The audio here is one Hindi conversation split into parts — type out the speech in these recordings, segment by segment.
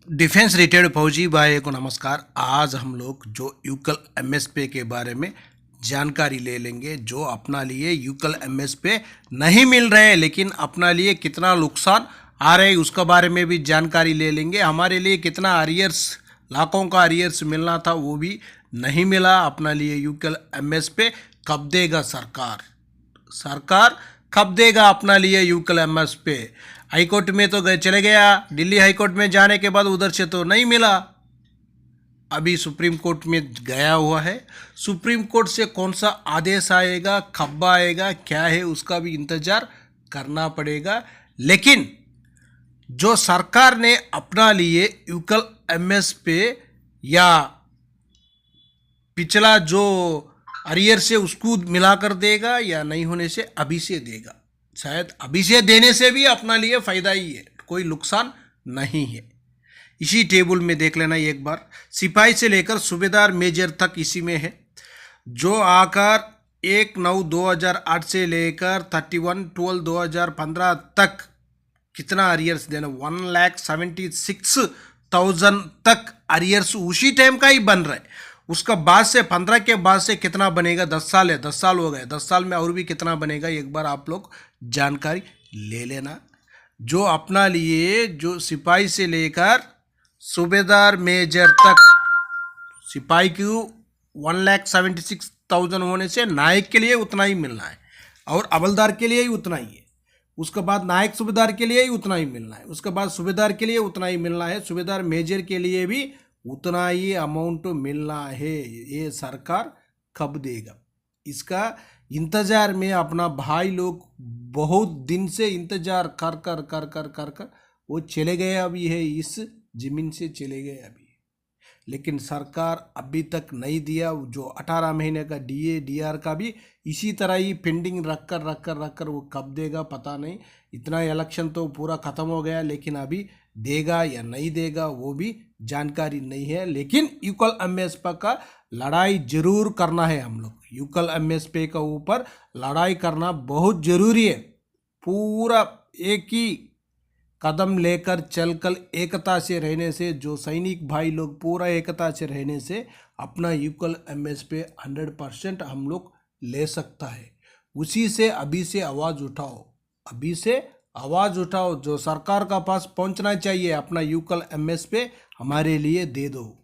डिफेंस रिटायर्ड फौजी भाई को नमस्कार। आज हम लोग जो यूकल एमएसपी के बारे में जानकारी ले लेंगे, जो अपना लिए यूकल एमएसपी नहीं मिल रहे लेकिन अपना लिए कितना नुकसान आ रहे उसका बारे में भी जानकारी ले लेंगे। हमारे लिए कितना अरियर्स, लाखों का अरियर्स मिलना था वो भी नहीं मिला। अपना लिए यूकल एमएसपी कब देगा सरकार, सरकार कब देगा अपना लिए यूकल एमएसपी। हाई कोर्ट में तो चले गया, दिल्ली हाई कोर्ट में जाने के बाद उधर से तो नहीं मिला। अभी सुप्रीम कोर्ट में गया हुआ है। सुप्रीम कोर्ट से कौन सा आदेश आएगा, कब आएगा, क्या है उसका भी इंतजार करना पड़ेगा। लेकिन जो सरकार ने अपना लिए यूकल एमएसपी या पिछला जो अरियर से उसको मिलाकर देगा या नहीं होने से अभी से देगा। शायद अभी से देने से भी अपना लिए फ़ायदा ही है, कोई नुकसान नहीं है। इसी टेबल में देख लेना एक बार, सिपाही से लेकर सूबेदार मेजर तक इसी में है। जो आकर 1/9/2008 से लेकर 31/12/2015 तक कितना अरियर्स देना, 1,76,000 तक अरियर्स उसी टाइम का ही बन रहा है। उसका बाद से 15 के बाद से कितना बनेगा, 10 साल है, 10 साल हो गए, 10 साल में और भी कितना बनेगा एक बार आप लोग जानकारी ले लेना। जो अपना लिए जो सिपाही से लेकर सूबेदार मेजर तक, सिपाही को 1,76,000 होने से नायक के लिए उतना ही मिलना है और अमलदार के लिए ही उतना ही है। उसके बाद नायक सूबेदार के लिए ही उतना ही मिलना है, उसके बाद सूबेदार के लिए उतना ही मिलना है, सूबेदार मेजर के लिए भी उतना ही अमाउंट मिलना है। ये सरकार कब देगा इसका इंतज़ार में अपना भाई लोग बहुत दिन से इंतज़ार कर कर कर कर कर कर वो चले गए अभी है, इस ज़मीन से चले गए अभी। लेकिन सरकार अभी तक नहीं दिया। जो 18 महीने का डीए डीआर का भी इसी तरह ही पेंडिंग रख कर वो कब देगा पता नहीं। इतना इलेक्शन तो पूरा ख़त्म हो गया लेकिन अभी देगा या नहीं देगा वो भी जानकारी नहीं है। लेकिन यूकल एमएसपी का लड़ाई जरूर करना है हम लोग। यूकल एमएसपी का ऊपर लड़ाई करना बहुत ज़रूरी है। पूरा एक ही कदम लेकर चलकर एकता से रहने से, जो सैनिक भाई लोग पूरा एकता से रहने से अपना यूकल एमएसपी 100% हम लोग ले सकता है। उसी से अभी से आवाज़ उठाओ, अभी से आवाज़ उठाओ। जो सरकार का पास पहुंचना चाहिए अपना यूकल एमएसपी हमारे लिए दे दो।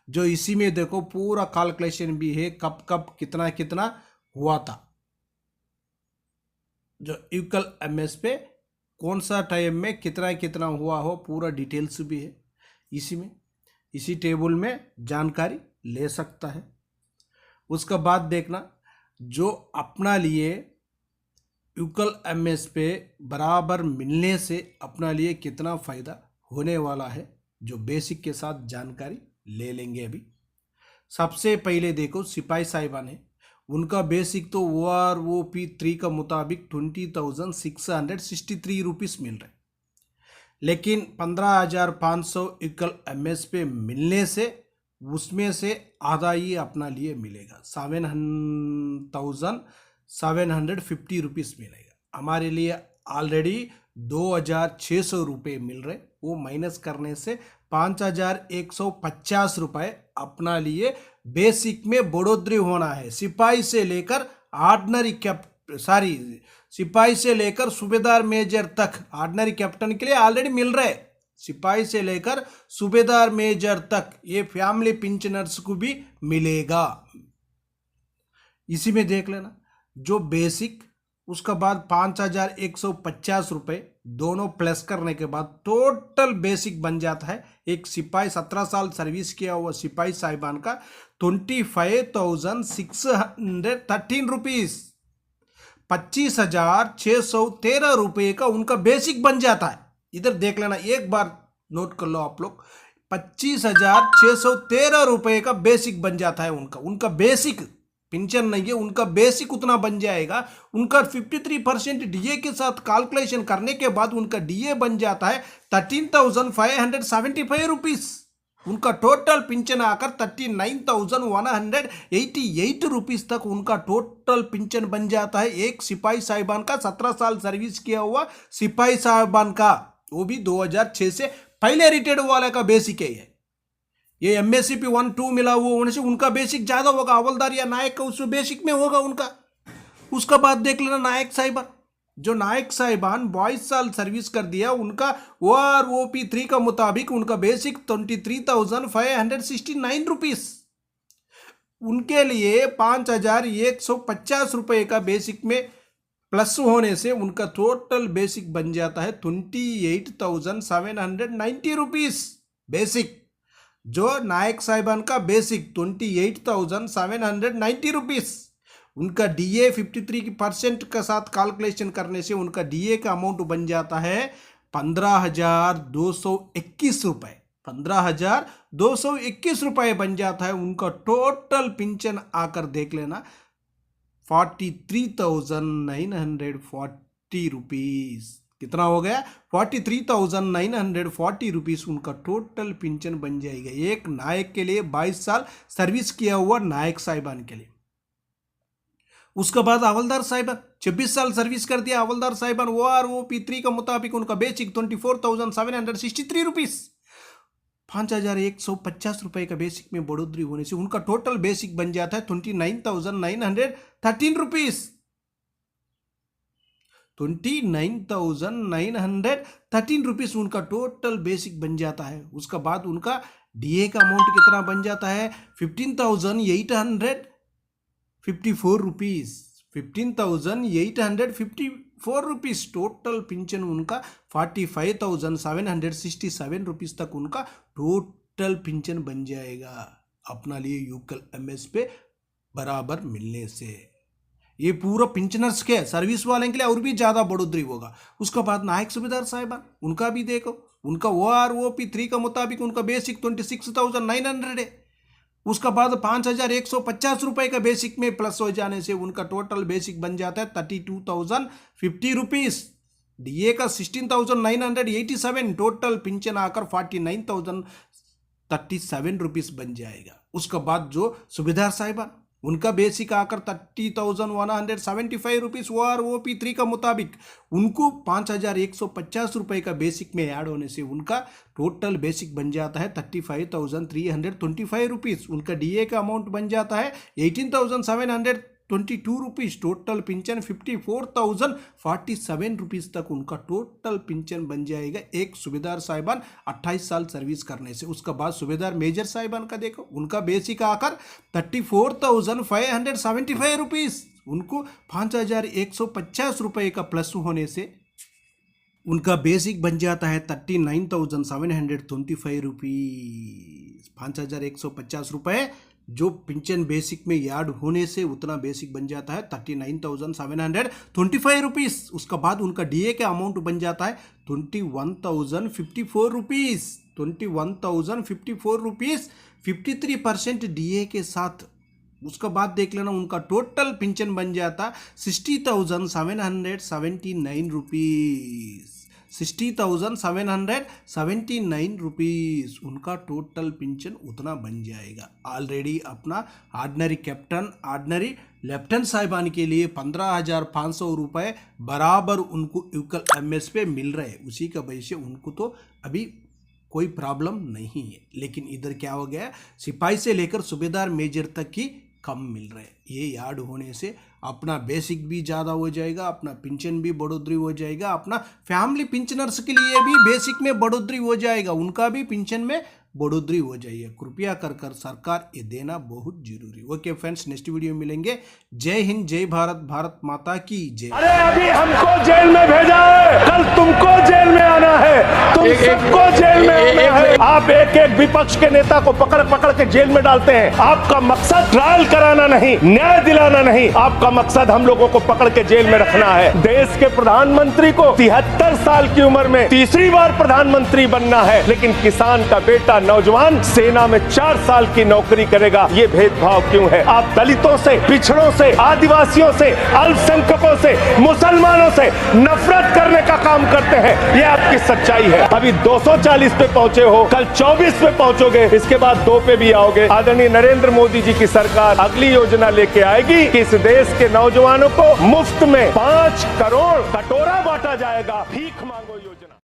जो इसी में देखो पूरा कैलकुलेशन भी है, कब कब कितना कितना हुआ था। जो यूकल एमएसपी कौन सा टाइम में कितना कितना हुआ हो पूरा डिटेल्स भी है इसी में, इसी टेबल में जानकारी ले सकता है। उसका बाद देखना जो अपना लिए यूकल एमएसपी बराबर मिलने से अपना लिए कितना फ़ायदा होने वाला है, जो बेसिक के साथ जानकारी ले लेंगे अभी। सबसे पहले देखो सिपाही साहिबान है, उनका बेसिक तो OROP 3 का मुताबिक 20,663 रुपीज़ मिल रहे, लेकिन 15,500 यूकल एमएसपी मिलने से उसमें से आधा ही अपना लिए मिलेगा, 7,750 रुपीज़ मिलेगा। हमारे लिए ऑलरेडी 2,600 रुपये मिल रहे, वो माइनस करने से 5,150 रुपये अपना लिए बेसिक में बढ़ोतरी होना है। सिपाही से लेकर सिपाही से लेकर सूबेदार मेजर तक ऑर्डिनरी कैप्टन के लिए ऑलरेडी मिल रहे। सिपाही से लेकर सूबेदार मेजर तक ये फैमिली पेंशनर्स को भी मिलेगा। इसी में देख लेना जो बेसिक, उसका बाद 5,150 रुपये दोनों प्लस करने के बाद टोटल बेसिक बन जाता है। एक सिपाही 17 साल सर्विस किया हुआ सिपाही साहिबान का 25,613 रुपीज़, 25,613 रुपये का उनका बेसिक बन जाता है। इधर देख लेना एक बार, नोट कर लो आप लोग, 25,613 रुपये का बेसिक बन जाता है उनका बेसिक पेंशन नहीं है, उनका बेसिक उतना बन जाएगा। उनका 53% डीए के साथ कैलकुलेशन करने के बाद उनका डीए बन जाता है 13,575 रुपीज़। उनका टोटल पेंशन आकर 39,188 रुपीज़ तक उनका टोटल पेंशन बन जाता है। एक सिपाही साहिबान का 17 साल सर्विस किया हुआ सिपाही साहिबान का, वो भी 2006 से पहले रिटायर्ड वाले का बेसिक है ये एमएससीपी 1-2 मिला हुआ होने से उनका बेसिक ज्यादा होगा, हवलदार या नायक का उसमें बेसिक में होगा उनका। उसका बाद देख लेना नायक साहिबान, जो नायक साहिबान 22 साल सर्विस कर दिया उनका OROP 3 का मुताबिक उनका बेसिक 23,569 रुपीस, उनके लिए 5,150 रुपये का बेसिक में प्लस होने से उनका टोटल बेसिक बन जाता है 28,790 रुपीस बेसिक। जो नायक साहिबान का बेसिक 28,790 रुपीस, उनका DA 53% के साथ कैलकुलेशन करने से उनका DA का अमाउंट बन जाता है 15,221 रुपये। 15,221 रुपये बन जाता है उनका टोटल पेंशन आकर देख लेना 43,940 रुपीस। कितना हो गया? 43,940 रुपीस उनका टोटल पेंशन बन जाएगा एक नायक के लिए, 22 साल सर्विस किया हुआ नायक साहिबान के लिए। उसके बाद हवलदार साहिबान 26 साल सर्विस कर दिया हवलदार साहिबान, OROP 3 का मुताबिक उनका बेसिक 24,763 रुपीस, 5,150 रुपए का बेसिक में बढ़ोतरी होने से उनका टोटल बेसिक बन जाता है 29,913 रुपीस। 29,913 रुपीस उनका टोटल बेसिक बन जाता है। उसका बाद उनका DA का अमाउंट कितना बन जाता है 15,854 रुपीस। 15,854 रुपीस टोटल पेंशन उनका 45,767 रुपीस तक उनका टोटल पेंशन बन जाएगा अपना लिए यूकल MS पे बराबर मिलने से। ये पूरा पेंशनर्स के सर्विस वाले के लिए और भी ज्यादा बढ़ोतरी होगा। उसके बाद नायक सूबेदार साहिबान उनका भी देखो, उनका OROP 3 का मुताबिक उनका बेसिक 26,900 है। उसका बाद 5,150 रुपए का बेसिक में प्लस हो जाने से उनका टोटल बेसिक बन जाता है 32,050 रुपीस। DA का 16,987, टोटल पेंशन आकर 49,037 रुपीस बन जाएगा। उसके बाद जो सूबेदार साहिबान उनका बेसिक आकर 30,175 रुपीस OROP 3 का मुताबिक उनको 5,150 रुपए का बेसिक में ऐड होने से उनका टोटल बेसिक बन जाता है 35,325 रुपीस। उनका DA का अमाउंट बन जाता है 18,722 रुपीस। टोटल पेंशन 54,047 रुपीस तक उनका टोटल पेंशन बन जाएगा एक सूबेदार साहिबान 28 साल सर्विस करने से। उसका बाद सूबेदार मेजर साहिबान का देखो, उनका बेसिक आकर 34,575 रुपीस, उनको 5,150 रुपये का प्लस होने से उनका बेसिक बन जाता है 39,725 रुपीस। 5,150 रुपये जो पेंशन बेसिक में याद होने से उतना बेसिक बन जाता है 39,725 रुपीस। उसका बाद उनका DA का अमाउंट बन जाता है 21,054 रुपीस। 21,054 रुपीस 53% DA के साथ। उसका बाद देख लेना उनका टोटल पेंशन बन जाता 60,779 रुपीस। 60,779 रुपीस उनका टोटल पेंशन उतना बन जाएगा। ऑलरेडी अपना ऑर्डिनरी कैप्टन, ऑर्डिनरी लेफ्टिनेंट साहिबान के लिए 15,500 रुपये बराबर उनको यूकल MS पे मिल रहे हैं। उसी का वजह से उनको तो अभी कोई प्रॉब्लम नहीं है। लेकिन इधर क्या हो गया, सिपाही से लेकर सूबेदार मेजर तक ही कम मिल रहे हैं। ये याद होने से अपना बेसिक भी ज़्यादा हो जाएगा, अपना पेंशन भी बढ़ोतरी हो जाएगा, अपना फैमिली पेंशनर्स के लिए भी बेसिक में बढ़ोतरी हो जाएगा, उनका भी पेंशन में बढ़ोतरी हो जाएगी। कृपया कर सरकार ये देना बहुत जरूरी। ओके फ्रेंड्स, नेक्स्ट वीडियो में मिलेंगे। जय हिंद, जय भारत, भारत माता की जय। अरे अभी हमको जेल में भेजा है, कल तुमको जेल में आना है, तुम सबको जेल में आना है। आप एक एक विपक्ष के नेता को पकड़ पकड़ के जेल में डालते हैं। आपका मकसद ट्रायल कराना नहीं, न्याय दिलाना नहीं, आपका मकसद हम लोगों को पकड़ के जेल में रखना है। देश के प्रधानमंत्री को 73 साल की उम्र में तीसरी बार प्रधानमंत्री बनना है, लेकिन किसान का बेटा नौजवान सेना में 4 साल की नौकरी करेगा। ये भेदभाव क्यों है? आप दलितों से, पिछड़ों से, आदिवासियों से, अल्पसंख्यकों से, मुसलमानों से नफरत करने का काम करते हैं। ये आपकी सच्चाई है। अभी 240 पे पहुंचे हो, कल 24 पे पहुंचोगे, इसके बाद 2 पे भी आओगे। आदरणीय नरेंद्र मोदी जी की सरकार अगली योजना लेके आएगी कि इस देश के नौजवानों को मुफ्त में 5 करोड़ कटोरा बांटा जाएगा। भीख मांगो।